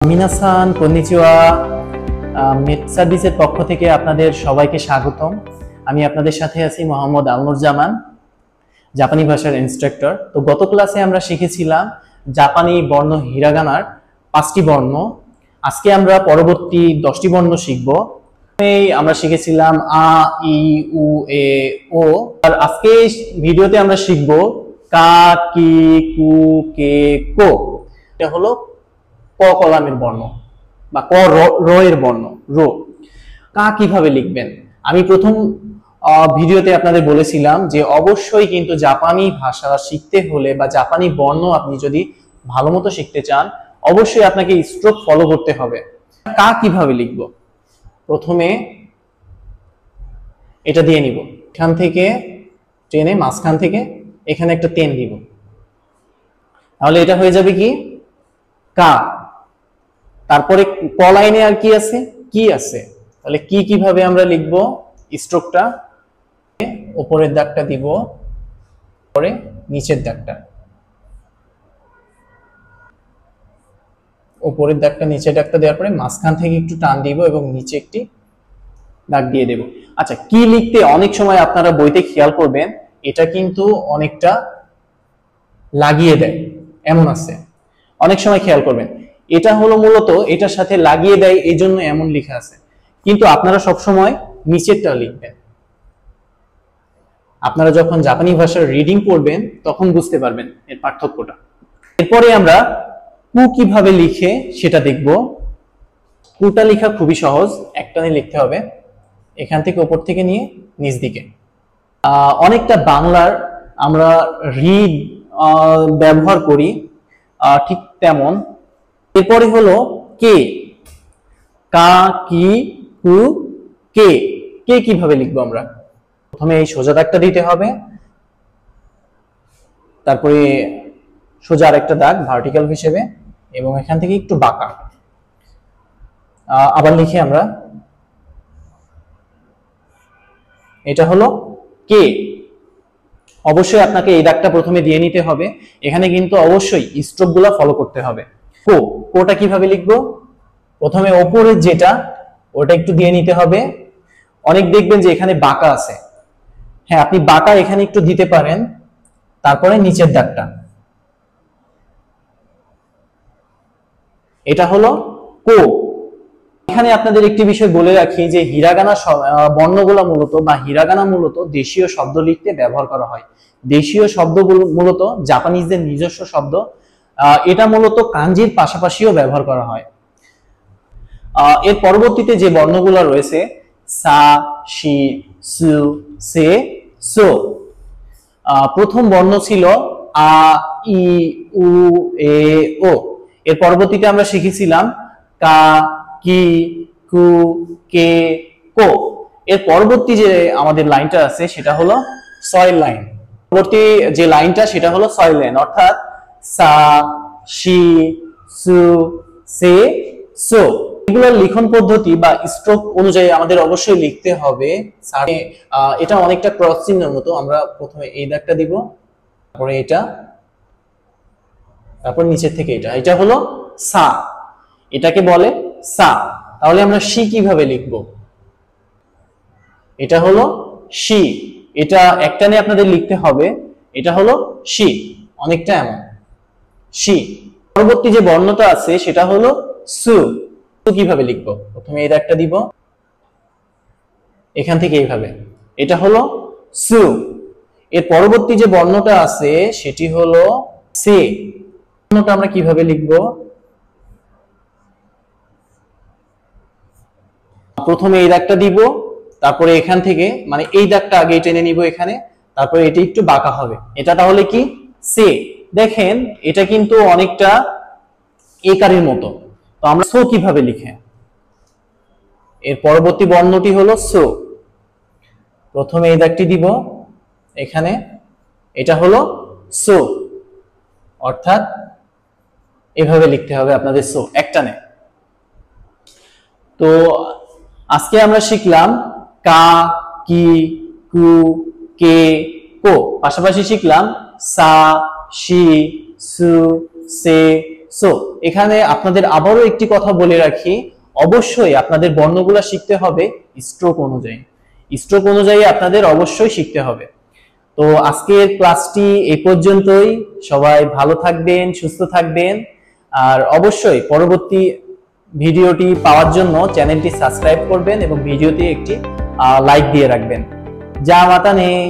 মিনাসান konnichiwa. মেট সার্ভিসের পক্ষ থেকে আপনাদের সবাইকে স্বাগতম। আমি আপনাদের সাথে আছি মোহাম্মদ আলনুর জামান, জাপানি ভাষার ইনস্ট্রাক্টর। তো গত ক্লাসে আমরা শিখেছিলাম জাপানি বর্ণ হিরাগানার 5টি বর্ণ। আজকে আমরা পরবর্তী 10টি বর্ণ শিখব। আমরা শিখেছিলাম আ, ই, উ, এ, ও। আর আজকে ভিডিওতে আমরা শিখব কা, কি, কু, কে, কো। এটা হলো ক কলামের বর্ণ বা ক র এর বর্ণ। র কা কিভাবে লিখবেন? আমি প্রথম ভিডিওতে আপনাদের বলেছিলাম যে অবশ্যই কিন্তু জাপানি ভাষা শিখতে হলে বা জাপানি বর্ণ আপনি যদি ভালো মতো শিখতে চান, অবশ্যই আপনাকে স্ট্রোক ফলো করতে হবে। কা কিভাবে লিখব? প্রথমে এটা দিয়ে নিব, এখান থেকে টেনে মাঝখান থেকে এখানে একটা টেন দিব, তাহলে এটা হয়ে যাবে কি কা। তারপরে ক লাইনে আর কি আছে? কি আছে। তাহলে কি কিভাবে আমরা লিখব? স্ট্রোকটা উপরের দাগটা দিব, পরে নিচের দাগটা, উপরের দাগটা নিচের দাগটা দেওয়ার পরে মাঝখান থেকে একটু টান দিব এবং নিচে একটি দাগ দিয়ে দেব। আচ্ছা, কি লিখতে অনেক সময় আপনারা বইতে খেয়াল করবেন এটা কিন্তু অনেকটা লাগিয়ে দেয়, এমন আছে। অনেক সময় খেয়াল করবেন এটা হলো মূলত এটার সাথে লাগিয়ে দেয়, এই জন্য এমন লেখা আছে। কিন্তু আপনারা সবসময় নিচেরটা লিখবেন। আপনারা যখন জাপানি ভাষার রিডিং পড়বেন তখন বুঝতে পারবেন এর পার্থক্যটা। এরপরে আমরা কু কিভাবে লিখে সেটা দেখব। কুটা লেখা খুবই সহজ, একটানে লিখতে হবে, এখান থেকে উপর থেকে নিয়ে নিচ দিকে। অনেকটা বাংলার আমরা রিড ব্যবহার করি, ঠিক তেমন। এরপরে হলো কে, কা, কি, কু, কে। কে কিভাবে লিখবো আমরা? প্রথমে এই সোজা দাগটা দিতে হবে, তারপরে সোজা আরেকটা দাগ ভার্টিক্যাল হিসেবে এবং এখান থেকে একটু বাঁকা। আবার লিখি আমরা, এটা হলো কে। অবশ্যই আপনাকে এই দাগটা প্রথমে দিয়ে নিতে হবে। এখানে কিন্তু অবশ্যই স্ট্রোক গুলা ফলো করতে হবে। কো, কোটা কিভাবে লিখবো? প্রথমে ওপরের যেটা ওটা একটু দিয়ে নিতে হবে। অনেক দেখবেন যে এখানে বাঁকা আছে, হ্যাঁ আপনি বাঁকা এখানে একটু দিতে পারেন। তারপরে নিচের দাগটা, এটা হলো কো। এখানে আপনাদের একটি বিষয় বলে রাখি যে হিরাগানা বর্ণগুলো মূলত বা হিরাগানা মূলত দেশীয় শব্দ লিখতে ব্যবহার করা হয়। দেশীয় শব্দগুলো মূলত জাপানিজদের নিজস্ব শব্দ। এটা মূলত কাঞ্জির পাশাপাশিও ব্যবহার করা হয়। এর পরবর্তীতে যে বর্ণগুলো রয়েছে সা, শি, সু, সে, সো। প্রথম বর্ণ ছিল আ, ই, উ, এ, ও। এর পরবর্তীতে আমরা শিখেছিলাম কা, কি, কু, কে, কো। এর পরবর্তী যে আমাদের লাইনটা আছে সেটা হলো সয়েল লাইন। পরবর্তী যে লাইনটা সেটা হলো সয়েল লাইন, অর্থাৎ সা, শি, সু, সে, সো। এগুলোর লিখন পদ্ধতি বা স্ট্রোক অনুযায়ী আমাদের অবশ্যই লিখতে হবে। এটা অনেকটা ক্রস চিহ্নের মতো। আমরা প্রথমে এই দাগটা দিব, তারপরে এটা, তারপর নিচের থেকে এটা, এটা হলো সা, এটাকে বলে সা। তাহলে আমরা শি কিভাবে লিখব? এটা হলো শি, এটা একটানে আপনাদের লিখতে হবে। এটা হলো শি, অনেকটা এমন শি। পরবর্তী যে বর্ণটা আছে সেটা হলো সু। কিভাবে লিখবো? প্রথমে এই দাগটা দিব, এখান থেকে এইভাবে, এটা হলো সু। এর পরবর্তী যে বর্ণটা আছে সেটি হলো সে। বর্ণটা আমরা কিভাবে লিখবো? প্রথমে এই দাগটা দিব, তারপরে এখান থেকে মানে এই দাগটা আগে টেনে নিব এখানে, তারপরে এটা একটু বাঁকা হবে। এটা তাহলে কি সে। দেখেন এটা কিন্তু অনেকটা একারের মতো। তো আমরা সো কিভাবে লিখে? এর পরবর্তী বর্ণটি হলো সো। প্রথমে এই দাগটি দিব এখানে, এটা হলো সো, অর্থাৎ এভাবে লিখতে হবে আপনাদের সো, একটানে। তো আজকে আমরা শিখলাম কা, কি, কু, কে, কো। পাশাপাশি শিখলাম সা, শি, সু, সে, সো এখানে আপনাদের আবারও একটি কথা বলে রাখি, অবশ্যই আপনাদের বর্ণগুলা শিখতে হবে স্ট্রোক অনুযায়ী। স্ট্রোক অনুযায়ী আপনাদের অবশ্যই শিখতে হবে। তো আজকের ক্লাসটি এই পর্যন্তই। সবাই ভালো থাকবেন, সুস্থ থাকবেন, আর অবশ্যই পরবর্তী ভিডিওটি পাওয়ার জন্য চ্যানেলটি সাবস্ক্রাইব করবেন এবং ভিডিওতে একটি লাইক দিয়ে রাখবেন। যা মাতা নেই।